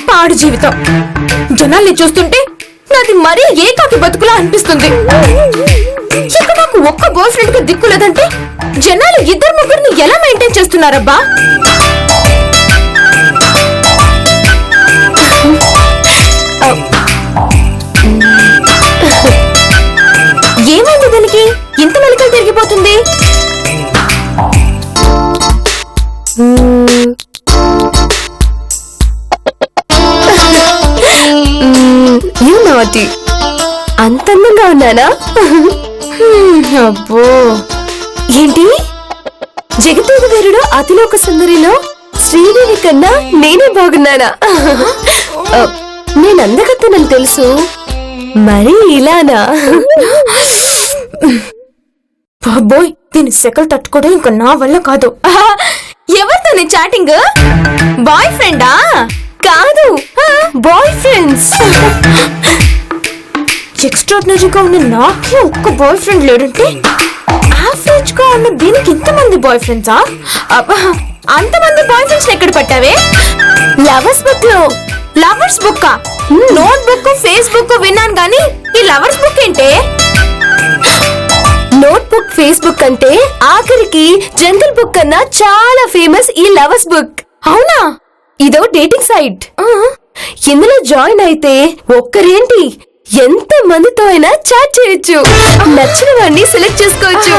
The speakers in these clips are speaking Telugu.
పాడు జీవితం. జనాల్ని చూస్తుంటే నాది మరీ ఏకాకి బతుకులా అనిపిస్తుంది. ఇక నాకు ఒక్క బాయ్ ఫ్రెండ్ కి దిక్కు లేదంటే జనాలు ఇద్దరు ముగ్గురిని ఎలా మెయింటైన్ చేస్తున్నారబ్బా? ఏమైంది దానికి ఇంత మెలికలు తిరిగిపోతుంది? అంత అందంగా ఉన్నానా? అబ్బో, ఏంటి జగదేవి వీరుడు అతిలోక సుందరిలో శ్రీదేవి కన్నా నేనే బాగున్నానా? నేనందగత్తనని తెలుసు, మరి ఇలానా? బాబోయ్, దీని సెకలు తట్టుకోవడం ఇంకా నా వల్ల కాదు. ఎవరితో నీ చాటింగ్? బాయ్ ఫ్రెండా? కాదు, బాయ్ ఫ్రెండ్స్. ఎక్స్ట్రాడినరీగా ఉన్న నాకే ఒక్క బాయ్ ఫ్రెండ్ లేడంటే యావరేజ్ గా ఉన్న దీనికి ఇంతమంది బాయ్ ఫ్రెండ్సా? అంతమంది బాయ్ ఫ్రెండ్స్ ఎక్కడ పట్టావే? లవర్స్ బుక్ లో. Lovers book? Note book, Facebook విన్నాను గానీ ఈ లవర్స్ బుక్ ఏంటే? నోట్ బుక్, ఫేస్బుక్ అంటే ఆఖరికి జంగల్ బుక్ కన్నా చాలా ఫేమస్ ఈ లవర్స్ బుక్. అవునా? ఇదో డేటింగ్ సైట్. ఇందులో జాయిన్ అయితే ఒక్కరేంటి ఎంత మందితో అయినా చాట్ చేయొచ్చు, నచ్చిన వాడిని సెలెక్ట్ చేసుకోవచ్చు.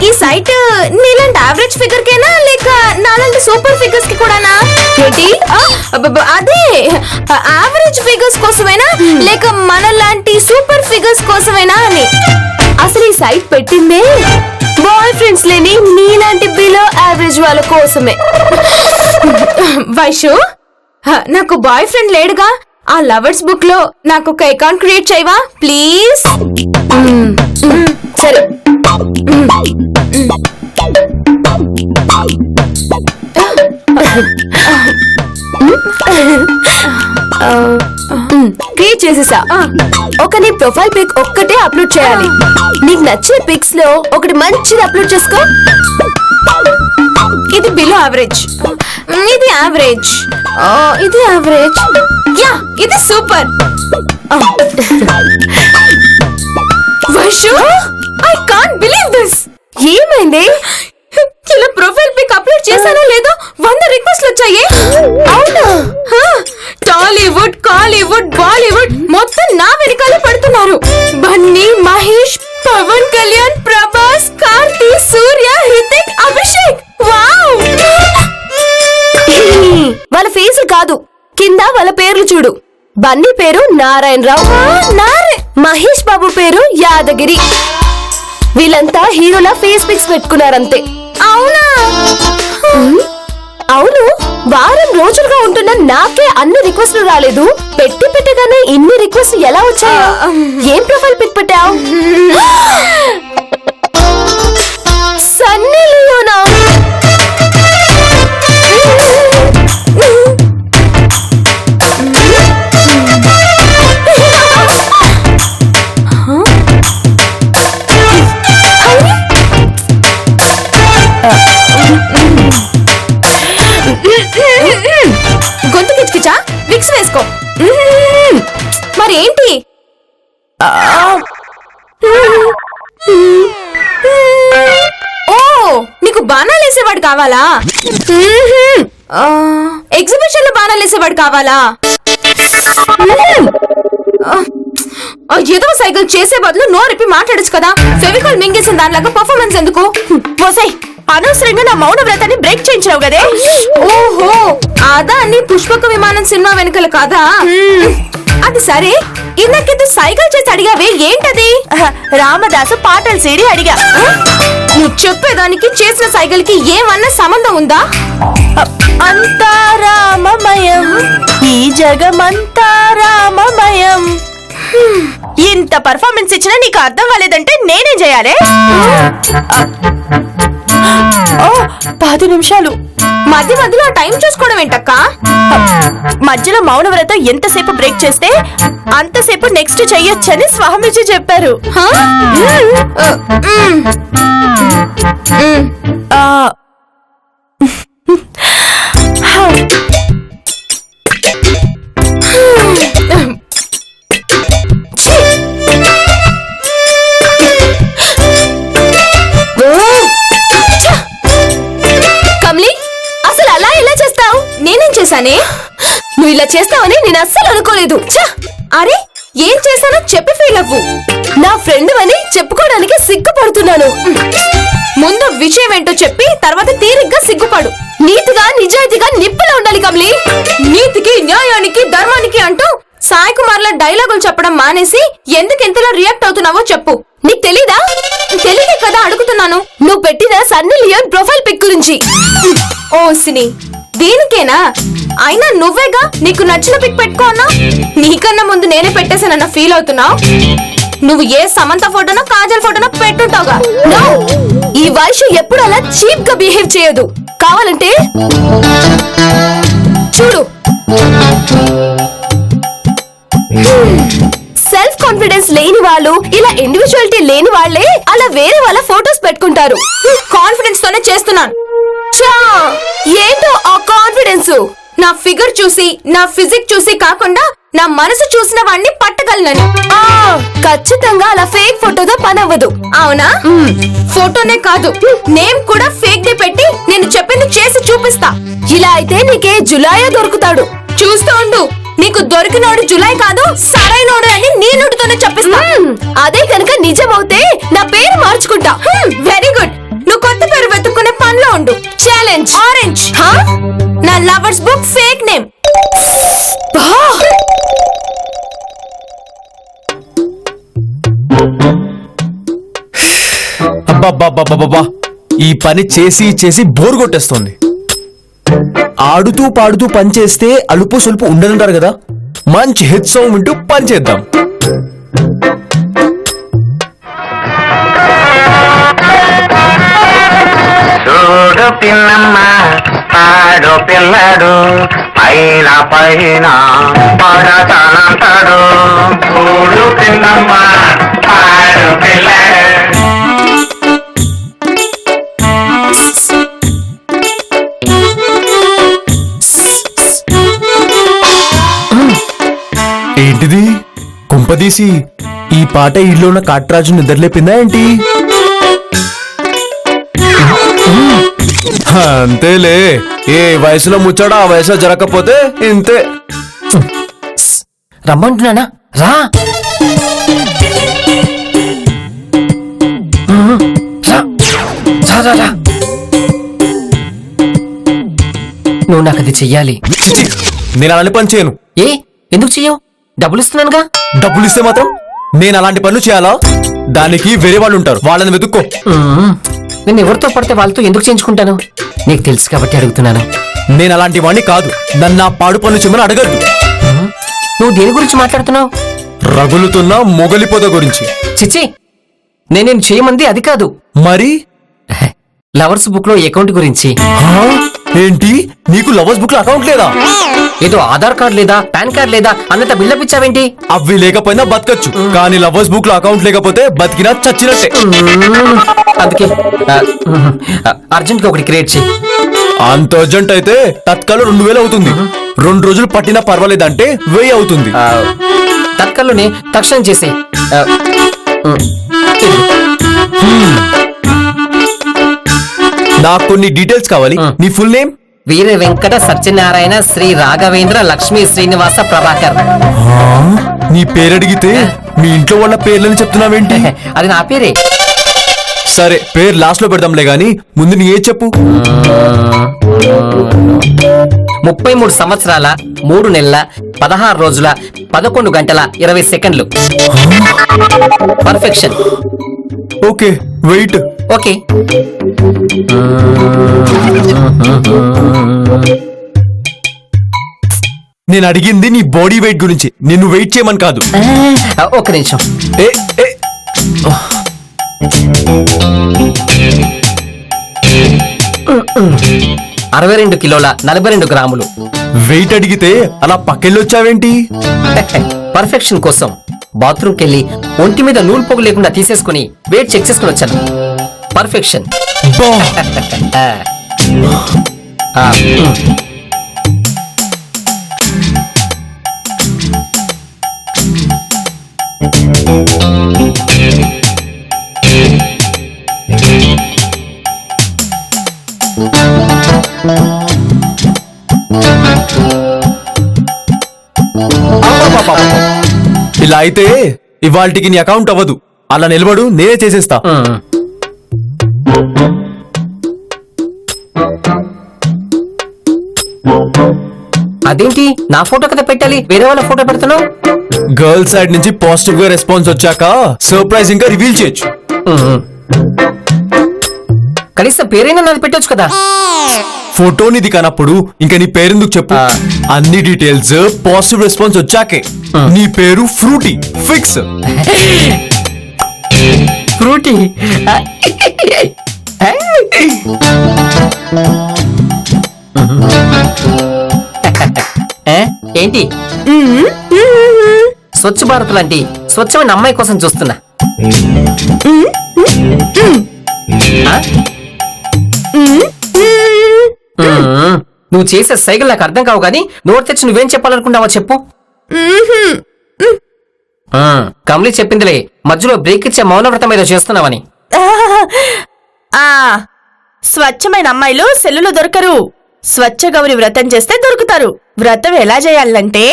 ఈ సైట్ నీలాంటి యావరేజ్ ఫిగర్ కేనా లేక నాలాంటి సూపర్ ఫిగర్స్ కి కూడానా? ఏంటి? అదే యావరేజ్ ఫిగర్స్ కోసమేనా లేక మనలాంటి సూపర్ ఫిగర్స్ కోసమేనా అని. అసలు ఈ సైట్ పెట్టిందే బాయ్ ఫ్రెండ్స్ లేని నీలాంటి బిలో యావరేజ్ వాళ్ళ కోసమే. వైషు, నాకు బాయ్ ఫ్రెండ్ లేడుగా, ఆ లవర్స్ బుక్ లో నాకు ఒక అకౌంట్ క్రియేట్ చేయవా ప్లీజ్? సరే. క్రియేట్ చేసేసా. ఒక నీ ప్రొఫైల్ పిక్ ఒక్కటే అప్లోడ్ చేయాలి. నీకు నచ్చిన పిక్స్ లో ఒకటి మంచిది అప్లోడ్ చేసుకో. ఇది బిలో యావరేజ్, ఇది యావరేజ్, ఇది యావరేజ్, యా ఇది super. Vaishu, I can't believe this. ఏమైంది? ఇలా ప్రొఫైల్ పిక్ అప్లోడ్ చేశానో లేదో 100 రిక్వెస్ట్లు వచ్చాయి. అవునా? టాలీవుడ్, కాలీవుడ్, బాలీవుడ్ మొత్తం నా వెనకాలే పడుతున్నారు. బన్నీ, మహేష్, పవన్ కళ్యాణ్, ప్రభాస్, కార్తీ, సూర్య, హితిక్, అభిషేక్. వావ్! వాళ్ళ ఫేస్ కాదు, కింద వాళ్ళ పేర్లు చూడు. బన్నీ పేరు నారాయణరావు, మహేష్ బాబు పేరు యాదగిరి. వీళ్ళంతా హీరోల ఫేస్ పిక్స్ పెట్టుకున్నారంతే. అవునా? అవును, వారం రోజులుగా ఉంటున్న నాకే అన్ని రిక్వెస్ట్లు రాలేదు. పెట్టగానే ఇన్ని రిక్వెస్ట్లు ఎలా వచ్చాయా? ఏం ప్రొఫైల్ పిక్ పెట్టావు? సన్నీ లియోనా? గొంతు కిచ్కిచా? విక్స్ వేసుకో. మరి ఏంటి? ఓ, నీకు బాణాలు వేసేవాడు కావాలా? ఎగ్జిబిషన్ లో బాణాలు వేసేవాడు కావాలా? ఏదో సైకిల్ చేసే బదులు నోరిపి మాట్లాడచ్చు కదా. ఫెవికాల్ మింగేసిన దానిలాగా పర్ఫార్మెన్స్ ఎందుకు? పోసాయి, అనవసరంగా నా మౌన వ్రతాన్ని బ్రేక్ చేయించావు కదే. ఓహో, అదా నీ పుష్పక విమానం సినిమా వెనుకల కదా. అది సరే, ఇందాకేదో సైకిల్ చేసి అడిగావే, ఏంటది? రామదాసు పాటల సీడీ అడిగా. నువ్వు చెప్పేదానికి చేసిన సైకిల్ కి ఏమన్నా సంబంధం ఉందా? అంతా రామమయం, ఈ జగమంతా రామమయం. ఇంత పర్ఫార్మెన్స్ ఇచ్చినా నీకు అర్థం కాలేదంటే నేనేం చేయాలి? 10 నిమిషాలు. మధ్య మధ్యలో టైం చూసుకోవడం ఏంటక్క? మధ్యలో మౌనవ్రతం ఎంతసేపు బ్రేక్ చేస్తే అంతసేపు నెక్స్ట్ చెయ్యొచ్చని స్వామీజీ చెప్పారు. కమలి, అసలు అలా ఎలా చేస్తావు? నేనేం చేశానే? నువ్వు ఇలా చేస్తావని నేను అస్సలు అనుకోలేదు. అరే, ఏం చేశానో చెప్పి ఫీల్ అవ్వు. నా ఫ్రెండ్ అని చెప్పుకోవడానికి సిగ్గుపడుతున్నాను. ముందు విషయం ఏంటో చెప్పి తర్వాత తీరిగ్గా సిగ్గుపడు. నీతిగా నిజాయితీగా నిప్పులా ఉండాలి కమలి. నీతికి న్యాయానికి ధర్మానికి అంటూ సాయి కుమార్ లా డైలాగులు చెప్పడం మానేసి ఎందుకు ఎంతలా రియాక్ట్ అవుతున్నావో చెప్పు. నీకు తెలీదా? తెలియదే కదా అడుగుతున్నాను. నువ్వు పెట్టిన సన్నీ లియోన్ ప్రొఫైల్ పిక్ గురించి. ఓ సిని, దీనికేనా? అయినా నువ్వేగా నీకు నచ్చిన పిక్ పెట్టుకో అన్నా. నీకన్నా ముందు నేనే పెట్టేశానన్న ఫీల్ అవుతున్నావు. నువ్వు ఏ సమంత ఫోటోనో కాజల్ ఫోటోనో పెట్టుంటావుగా. ఈ వయసు ఎప్పుడు అలా చీప్ గా బిహేవ్ చేయదు. కావాలంటే చూడు. సెల్ఫ్ కాన్ఫిడెన్స్ లేని వాళ్ళు, ఇలా ఇండివిజువాలిటీ లేని వాళ్ళే అలా వేరే వాళ్ళ ఫోటోస్ పెట్టుకుంటారు. కాన్ఫిడెన్స్ తోనే చేస్తున్నాను. ఏంటో ఆ కాన్ఫిడెన్స్? నా ఫిగర్ చూసి, నా ఫిజిక్ చూసి కాకుండా నా మనసు చూసిన వాడిని పట్టగలనని. ఖచ్చితంగా అలా ఫేక్ ఫోటోతో పని అవ్వదు. అవునా? ఫోటోనే కాదు, నేమ్ కూడా ఫేక్ దే పెట్టి నేను చెప్పింది చేసి చూపిస్తా. ఇలా అయితే నీకే జులాయే దొరుకుతాడు. చూస్తూ ఉండు. నీకు దొరికినోడు జులై కాదు, సరైనోడు అని నీ నోటితోనే చెప్పిస్తా. అదే కనుక నిజమవుతే నా పేరు మార్చుకుంటా. Very good. నువ్వు కొత్త పేరు వెతుక్కునే పనిలో ఉండు. Challenge orange. నా లవర్స్ బుక్ ఫేక్ నేమ్. అబ్బబ్బబ్బబ్బబ్బా, ఈ పని చేసి చేసి బోర్ కొట్టేస్తోంది. ఆడుతూ పాడుతూ పని చేస్తే అలుపు సొలుపు ఉండదంటారు కదా. మంచి హెడ్ సాంగ్ వింటూ పని చేద్దాం. చూడు పిన్నమ్మ, ఆడు పిల్లడు పైన పైన పడతానంటాడు. చూడు పిన్నమ్మ, ఆడు పిల్లడు. ఏంటిది? కుంపదీసి ఈ పాట ఇల్లు ఉన్న కాట్రాజు నిద్రలేపిందా ఏంటి? అంతేలే, ఏ వయసులో ముచ్చాడో ఆ వయసులో జరగకపోతే ఇంతే. రమ్మంటున్నానా? రా రా, రా, రా. నువ్వు నాకు అది చెయ్యాలి. చిచి, నేను అలాంటి పని చేయను. ఏ ఎందుకు చెయ్యవు? డబ్బులు ఇస్తున్నానుగా. డబ్బులు ఇస్తే మాత్రం నేను అలాంటి పనులు చేయాలా? దానికి వేరే వాళ్ళు ఉంటారు, వాళ్ళని వెతుక్కో. నేను ఎవరితో పడితే వాళ్ళతో ఎందుకు చేయించుకుంటాను? నీకు తెలుసు కాబట్టి అడుగుతున్నాను. నేను అలాంటి వాడిని కాదు. నన్ను ఆ పాడు పనులు చేయమని అడగద్దు. నువ్వు దేని గురించి మాట్లాడుతున్నావు? రగులుతున్న మొగలి పొద గురించి. చిచ్చి, నేను చేయమంది అది కాదు. మరి లవర్స్ బుక్ లో అకౌంట్ గురించి. ఏంటి, నీకు లవర్స్ బుక్ లో అకౌంట్ లేదా? ఏదో ఆధార్ కార్డ్ లేదా, పాన్ కార్డ్ లేదా అన్నంత బిల్డప్ ఇచ్చావేంటి? అవి లేకపోయినా బతకచ్చు, కానీ లవర్స్ బుక్ లో అకౌంట్ లేకపోతే బతికినా చచ్చినట్టే. అందుకే అర్జెంట్ గా ఒకటి క్రియేట్ చేయి. అంత అర్జెంట్ అయితే తత్కాలు 2000 అవుతుంది. 2 రోజులు పట్టినా పర్వాలేదంటే 1000 అవుతుంది. తత్కాల్లోనే తక్షణం చేసే. నాకు కొన్ని డీటెయిల్స్ కావాలి. నీ ఫుల్ నేమ్? వీర వెంకట సత్యనారాయణ శ్రీ రాఘవేంద్ర లక్ష్మీ శ్రీనివాస ప్రభాకర్. నీ పేరడిగితే మీ ఇంట్లో వాళ్ళ పేర్లని చెప్తున్నావేంటి? అది నా పేరే. సరే, పేరు లాస్ట్ లో పెడదాంలే గాని ముందు నీ ఏజ్ చెప్పు. 33 సంవత్సరాల 3 నెలల 16 రోజుల 11 గంటల 20 సెకండ్లు. పర్ఫెక్షన్. Okay, wait. ఓకే. నేను అడిగింది నీ బాడీ వెయిట్ గురించి, నిన్ను వెయిట్ చేయమని కాదు. ఒక్క నిమిషం. 62 కిలోల 42 గ్రాములు. వెయిట్ అడిగితే అలా పక్కెళ్ళొచ్చావేంటి? పర్ఫెక్షన్ కోసం బాత్రూమ్కి వెళ్ళి ఒంటి మీద నూలు పొగు లేకుండా తీసేసుకుని వెయిట్ చెక్ చేసుకుని వచ్చాను. పర్ఫెక్షన్. బా, ఆ, అబ్బబ్బబ్బబ్బ. ఇలా అయితే ఇవాల్టికి నీ అకౌంట్ అవ్వదు. అలా నిలబడు, నేనే చేసేస్తా. అదేంటి నా ఫోటో కదా పెట్టాలి, వేరే వాళ్ళ ఫోటో పెడుతున్నావు? గర్ల్స్ సైడ్ నుంచి పాజిటివ్ గా రెస్పాన్స్ వచ్చాక సర్ప్రైజింగ్ గా రివీల్ చేయొచ్చు. కనీసం పేరైనా నాది పెట్టొచ్చు కదా. ఫోటో నీది కానప్పుడు ఇంకా నీ పేరెందుకు చెప్పు? ఆ. అన్ని డీటెయిల్స్ పాజిటివ్ రెస్పాన్స్ వచ్చాకే నీ పేరు ఫ్రూటీ ఫిక్స్. ఫ్రూటీ. ఏంటి స్వచ్ఛ భారత్ లాంటి స్వచ్ఛమైన అమ్మాయి కోసం చూస్తున్నా. ఆ? నువ్వు చేసే సైకిల్ నాకు అర్థం కావు కానీ నోరు తెచ్చి నువ్వేం చెప్పాలనుకున్నావో చెప్పు. కమలి చెప్పిందిలే మధ్యలో బ్రేక్ ఇచ్చే మౌనవ్రతం ఏదో చేస్తున్నావని. ఆ స్వచ్ఛమైన అమ్మాయిలు సెల్లులో దొరకరు. స్వచ్ఛ గౌరి వ్రతం చేస్తే దొరుకుతారు. వ్రతం ఎలా చేయాలంటే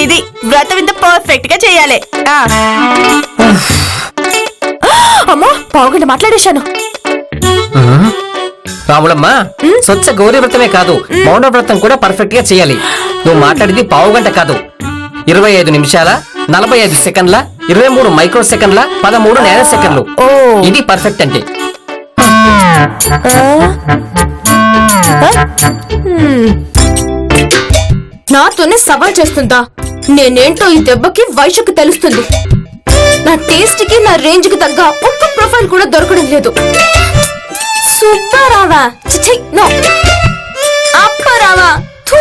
ఇది వ్రతం ఇంత పర్ఫెక్ట్ గా చేయాలి. అమ్మా పావుగంట మాట్లాడేశాను. రాములమ్మ, స్వచ్ఛ గౌరీ వ్రతమే కాదు మౌన వ్రతం కూడా పర్ఫెక్ట్ గా చేయాలి. నువ్వు మాట్లాడింది పావుగంట కాదు, 25 నిమిషాల 45 సెకండ్ల 23 మైక్రో సెకండ్ల 13 నానో సెకండ్లు. ఇది పర్ఫెక్ట్ అంటే. నాతోనే సవాల్ చేస్తుందా? నేనేంటో ఈ దెబ్బకి వైషకు తెలుస్తుంది. నా టేస్ట్ కి నా రేంజ్ కి తగ్గ ఒక్క ప్రొఫైల్ కూడా దొరకడం లేదు. సుబ్బారావా, చిచి నో. అప్పారావా, థూ.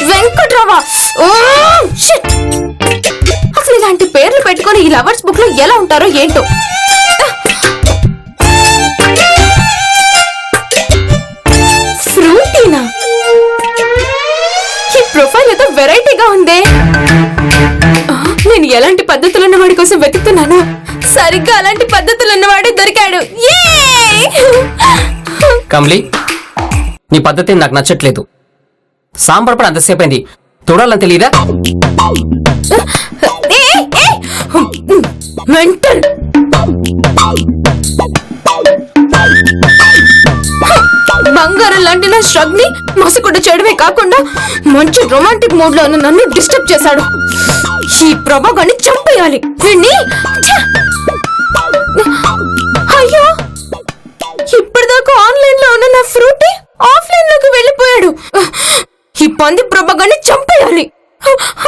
వెంకట్రావా, ఓ షిట్. అసలు ఇలాంటి పేర్లు పెట్టుకొని ఈ లవర్స్ బుక్ లో ఎలా ఉంటారో ఏంటో. ఫ్రూటీనా? ఈ ప్రొఫైల్ ఏదో వెరైటీగా ఉందే. నేను ఎలాంటి పద్ధతులు ఉన్నవాడి కోసం వెతుకుతున్నాను. సరిగ్గా అలాంటి పద్ధతులు ఉన్నవాడే దొరికాడు. కమలి, నీ పద్ధతి నాకు నచ్చట్లేదు. సాంబార్ పడి అంతసేపు అయింది, చూడాలని తెలియదా? మెంటల్. బంగారం లాంటి నా స్ట్రగ్ ని మసకుండా చేయడమే కాకుండా మంచి రొమాంటిక్ మూడ్ లో ఉన్న నన్ను డిస్టర్బ్ చేశాడు. ఈ ప్రభాగాన్ని చంపేయాలి వీణ్ణి. అయ్యో, ఇప్పటిదాకా ఆన్లైన్ లో ఉన్న నా ఫ్రూటీ ఆఫ్లైన్ లోకి వెళ్ళిపోయాడు. ఈ పంది ప్రభాగాన్ని చంపేయాలి.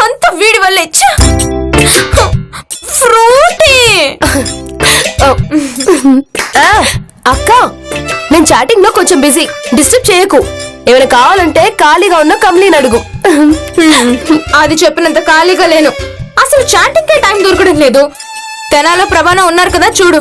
అంత వీడి వల్లే. ఫ్రూటీ అక్క, నేను చాటింగ్ లో కొంచెం బిజీ, డిస్టర్బ్ చేయకు. ఏమైనా కావాలంటే ఖాళీగా ఉన్న కమలీని అడుగు. అది చెప్పినంత ఖాళీగా లేను. అసలు చాటింగ్ కే టైం దొరకడం లేదు. తెనాలో ప్రభాన ఉన్నారు కదా చూడు.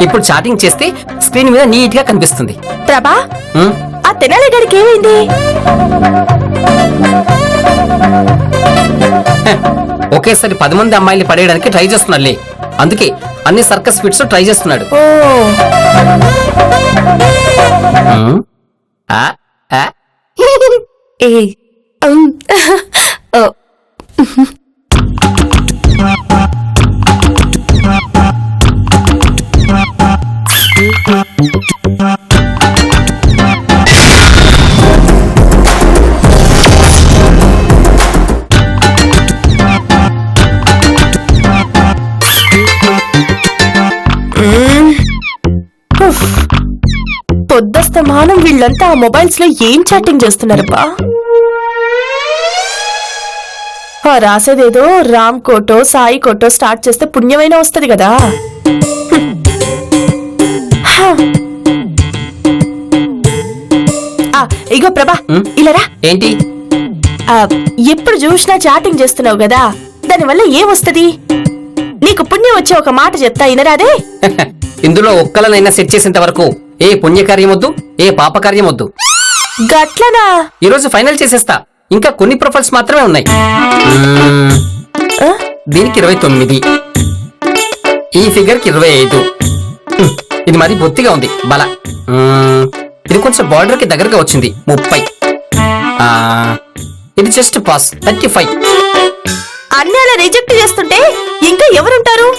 ఇప్పుడు చాటింగ్ చేస్తే స్క్రీన్ మీద నీట్ గా కనిపిస్తుంది. ప్రభా, ఆ తెనాలి గడికి ఏమైంది? ఒకేసారి 10 మంది అమ్మాయిల్ని పడేయడానికి ట్రై చేస్తున్నాడులే. అందుకే అన్ని సర్కస్ ఫిట్స్ ట్రై చేస్తున్నాడు. అస్తమానం వీళ్ళంతా ఆ మొబైల్స్ లో ఏం చాటింగ్ చేస్తున్నారబ్బా? ఆ రాసేదేదో రామ్ కోటో సాయి కోటో స్టార్ట్ చేస్తే పుణ్యమైనా వస్తది కదా. ఇగో ప్రభా, ఇలారా. ఏంటి? ఎప్పుడు చూసినా చాటింగ్ చేస్తున్నావు కదా, దానివల్ల ఏమొస్తది? నీకు పుణ్యం వచ్చే ఒక మాట చెప్తా, ఇనరాదే? ఇందులో ఒక్కలనైనా సెట్ చేసేంత వరకు ఏ పుణ్యకార్యం వద్దు, ఏ పాపకార్యం వద్దు. గట్లనా? ఈరోజు ఫైనల్ చేసేస్తా. ఇంకా కొన్ని ప్రొఫైల్స్ మాత్రమే ఉన్నాయి. దీనికి 29, ఈ ఫిగర్ కి 25. ఇది మరి బొత్తిగా ఉంది బల. ఇది కొంచెం బార్డర్ కి దగ్గరగా వచ్చింది 30. ఇది జస్ట్ పాస్ 35. అన్నీ అలా రిజెక్ట్ చేస్తుంటే ఇంకా ఎవరుంటారు?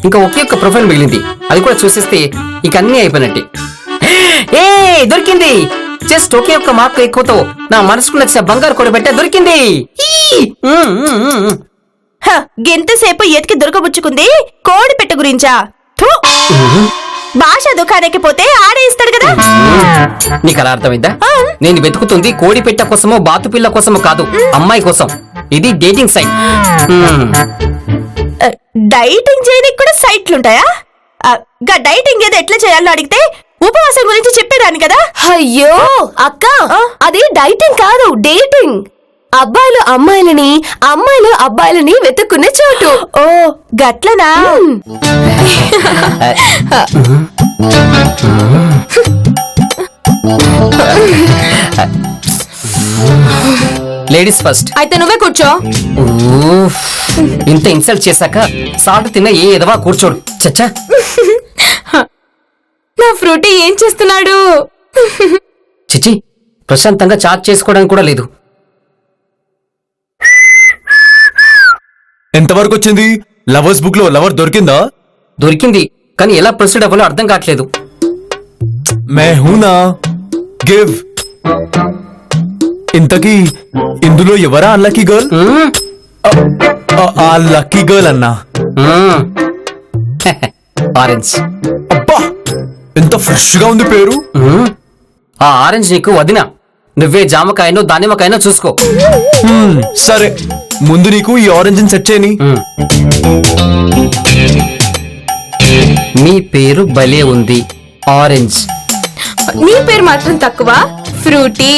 ఇంకా ఒకే ఒక్క ప్రొఫైల్ మిగిలింది, అది కూడా చూసేస్తే ఇక అన్ని అయిపోయినట్టే. ఏ దొరికింది! జస్ట్ ఒకే ఒక్క మార్క్ ఎక్కువతో నా మనసుకు నచ్చిన బంగారు కొడబెట్ట దొరికింది. గెంతసేపు ఎతికి దొరకబుచ్చుకుంది కోడి పెట్ట గురించా? థు! భాష దుకాణానికి పోతే ఆడే ఇస్తాడు కదా. నీకు అలా అర్థమైందా? నేను వెతుకుతుంది కోడి పెట్ట కోసమో బాతు పిల్ల కోసమో కాదు, అమ్మాయి కోసం. ఇది డేటింగ్ సైట్. డైటింగ్ చేయడానికి కూడా సైట్లుంటాయా? డైటింగ్ ఏదో ఎట్లా చేయాలో అడిగితే ఉపవాసం గురించి చెప్పేదాన్ని కదా. అయ్యో అక్క, అది డైటింగ్ కాదు, డేటింగ్. అబ్బాయిలు అమ్మాయిలని, అమ్మాయిలు అబ్బాయిలని వెతుక్కునే చోటు. ఓ గట్లనా? Ladies first. అయితే నువ్వే కూర్చో. ఇంత ఇన్సల్ట్ చేశాక సాల్ట్ తిన్న ఏ ఎదవా కూర్చోడు. చచ్చా, నా ఫ్రూటీ ఏం చేస్తున్నాడు? చిచి, ప్రశాంతంగా చాట్ చేసుకోవడానికి కూడా లేదు. ఎంతవరకు వచ్చింది? లవర్స్ బుక్ లో లవర్ దొరికిందా? దొరికింది, కానీ ఎలా ప్రొసీడ్ అవ్వాలో అర్థం కావట్లేదు. మే హూనా గివ్. ఇంతకీ ఇందులో ఎవరా అన్లక్కీ గర్ల్? ఆ లక్కీ గర్ల్ అన్నా. ఆరెంజ్. అబ్బా, ఎంత ఫ్రెష్ గా ఉంది పేరు. ఆ ఆరెంజ్ నీకు వదిన. నువ్వే జామకాయనో దానిమ్మకాయనో చూసుకో. సరే, ముందు నీకు ఈ ఆరెంజ్ సెట్ చేయని. మీ పేరు భలే ఉంది, ఆరెంజ్. నీ పేరు మాత్రం తక్కువ, ఫ్రూటీ.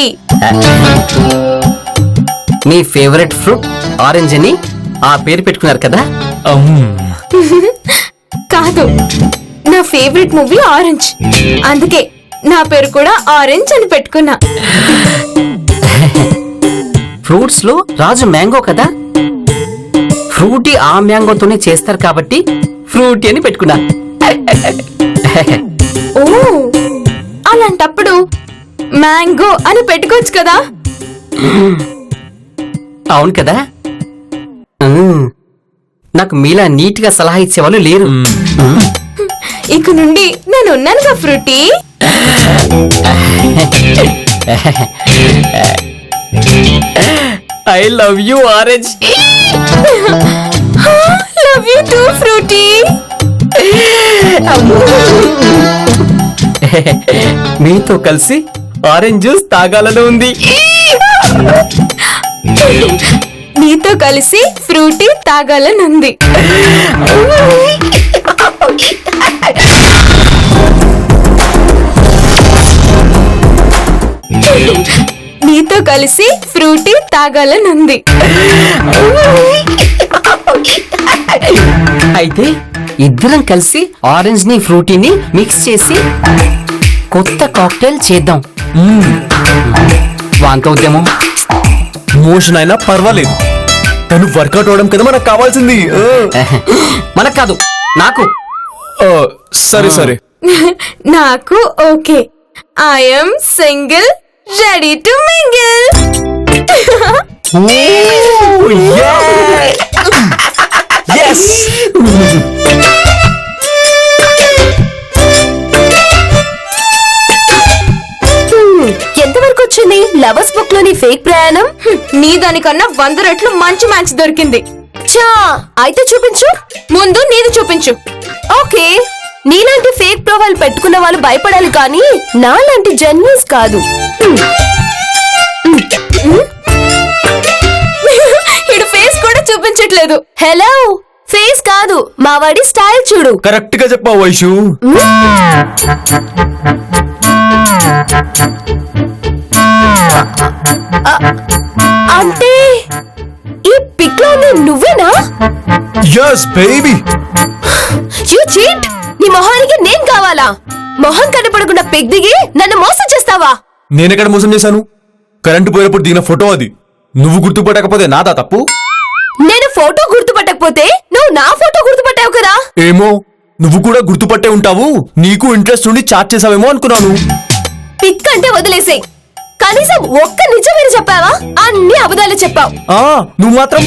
మీ ఫేవరెట్ ఫ్రూట్ ఆరెంజ్ అని ఆ పేరు పెట్టుకున్నారు కదా. కాదు, నా ఫేవరెట్ మూవీ ఆరెంజ్, అందుకే నా పేరు కూడా ఆరెంజ్ అని పెట్టుకున్నా. ఫ్రూట్స్ లో రాజు మ్యాంగో కదా, ఫ్రూటీ ఆ మ్యాంగోతోనే చేస్తారు కాబట్టి ఫ్రూటీ అని పెట్టుకున్నా. ఓ, అలాంటప్పుడు మ్యాంగో అని పెట్టుకోవచ్చు కదా. అవును కదా. నాకు మీలా నీట్ గా సలహా ఇచ్చేవాళ్ళు లేరు. ఇక నుండి నేను ఉన్నానుగా Frooti. I love you orange. Love you too Frooti. మీతో కలిసి ఆరెంజ్ జ్యూస్ తాగాలని ఉంది. నీతో కలిసి ఫ్రూటీ తాగాలనుంది. నీతో కలిసి ఫ్రూటీ తాగాలనుంది. అయితే ఇద్దరం కలిసి ఆరెంజ్ ని ఫ్రూటీని మిక్స్ చేసి కొత్త కాక్టైల్ చేద్దాం. వాంతో ఉద్యమం మోషన్ అయినా పర్వాలేదు, తను వర్కౌట్ అవడం కదా మనకు కావాల్సింది. మనకు కాదు, నాకు. సరే సరే, నాకు okay. I'm single, ready to mingle. ఎంతవరకు వచ్చింది లవర్స్ బుక్ లోని ఫేక్ ప్రయాణం? నీ దానికన్నా 100 రెట్లు మంచి మ్యాచ్ దొరికింది. చా, అయితే చూపించు. ముందు నీది చూపించు. ఓకే, నీలాంటి ఫేక్ ప్రొఫైల్ పెట్టుకున్న వాళ్ళు భయపడాలి కానీ నాలాంటి జెన్యూన్స్ కాదు. ఇడు ఫేస్ కూడా చూపించట్లేదు. హలో, ఫేస్ కాదు మా వాడి స్టైల్ చూడు. కరెక్ట్ గా చెప్పావు వైషు. అంటే ఈ పిక్ లో నువ్వేనా? yes baby. You cheat. నీ మొహానికి నేను కావాలా? మొహం కనపడకుండా పిక్ దిగి నన్ను మోసం చేస్తావా? నేనెక్కడ మోసం చేశాను? కరెంటు పోయినప్పుడు దిగిన ఫోటో అది. నువ్వు గుర్తుపట్టకపోతే నాదా తప్పు? నేను ఫోటో గుర్తుపట్టకపోతే నువ్వు నా ఫోటో గుర్తుపట్టావు కదా. ఏమో, నువ్వు కూడా గుర్తుపట్టే ఉంటావు. నీకు ఇంట్రెస్ట్ ఉండి చాట్ చేసావేమో అనుకున్నాను. పిక్ అంటే వదిలేసేయ్. కనీసం ఒక్క నిజమేనా చెప్పావా? అన్ని అబద్ధాలు చెప్పావు. నువ్వు మాత్రం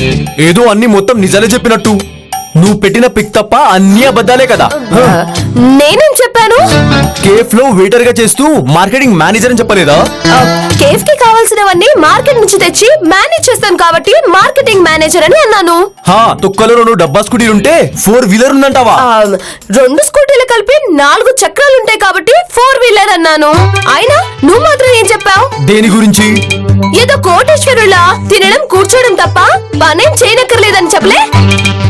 ఏదో అన్ని మొత్తం నిజాలే చెప్పినట్టు. నువ్వు పెట్టిన పిక్ తప్ప అన్ని అబద్ధాలే కదా. నేనేం చెప్పాను? కేఫ్ లో వెయిటర్ గా చేస్తూ మార్కెటింగ్ మేనేజర్ అని చెప్పలేదా? కేఫ్ కి కావాల్సినవన్నీ మార్కెట్ నుంచి తెచ్చి మేనేజ్ చేస్తాను కాబట్టి మార్కెటింగ్ మేనేజర్ అని అన్నాను. తొక్కలో 2 డబ్బా స్కూటీలు ఉంటే 4 వీలర్ ఉందంటావా? 2 స్కూటీలు కలిపి 4 చక్రాలుంటాయి కాబట్టి 4 వీలర్ అన్నాను. అయినా నువ్వు మాత్రం ఏం చెప్పావు? దేని గురించి? ఏదో కోటేశ్వరులా తినడం కూర్చోడం తప్ప పనేం చేయనక్కర్లేదని చెప్పలే?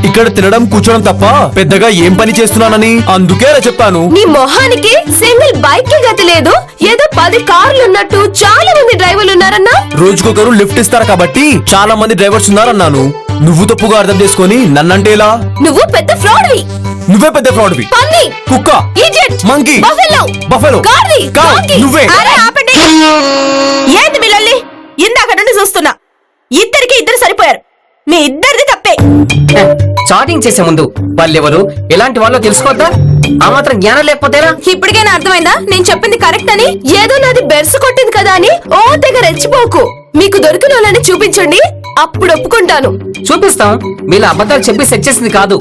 ఇక్కడ తినడం కూర్చోడం తప్ప పెద్దగా ఏం పని చేస్తున్నానని అందుకే అలా చెప్పాను. నీ మొహానికి సింగిల్ బైక్ కి గతి లేదు. ఏదో 10 కార్లు ఉన్నట్టు చాలా మంది డ్రైవర్లు ఉన్నారన్నా. రోజుకొకరు లిఫ్ట్ ఇస్తారు కాబట్టి చాలా మంది డ్రైవర్స్ ఉన్నారన్నాను. నువ్వు తప్పుగా అర్థం చేసుకొని నన్నంటే ఎలా? నువ్వు పెద్ద ఫ్రాడ్వి. నువ్వే పెద్ద ఫ్రాడ్వి. పంది, కుక్క, ఇడియట్, మంకీ, బఫెలో, బఫెలో, గాడిద, కౌ, డాంకీ. నువ్వే. అరే ఆపండి. ఏంది మీ లొల్లి? ఇందాక నుండి చూస్తున్నా. ఇద్దరు సరిపోయారు. మీ ఇద్దరిది తప్పే. చాటింగ్ చేసే ముందు వాళ్ళెవరు ఎలాంటి వాళ్ళో తెలుసుకోవద్దా? ఆ మాత్రం జ్ఞానం లేకపోతేనా? ఇప్పటికైనా అర్థమైందా నేను చెప్పింది కరెక్ట్ అని? ఏదో నాది బెర్సు కొట్టింది కదా అని ఓ తెగ రెచ్చిపోకు. మీకు దొరికిన వాళ్ళని చూపించండి, అప్పుడు ఒప్పుకుంటాను. చూపిస్తాం. మీలా అబద్ధాలు చెప్పి సెట్ చేసింది కాదు.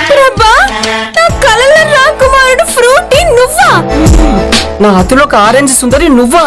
ప్రభా, నా కలల రాకుమారుడు ఫ్రూటీ నువ్వా? నా అతిలో ఒక ఆరెంజ్ సుందరి నువ్వా?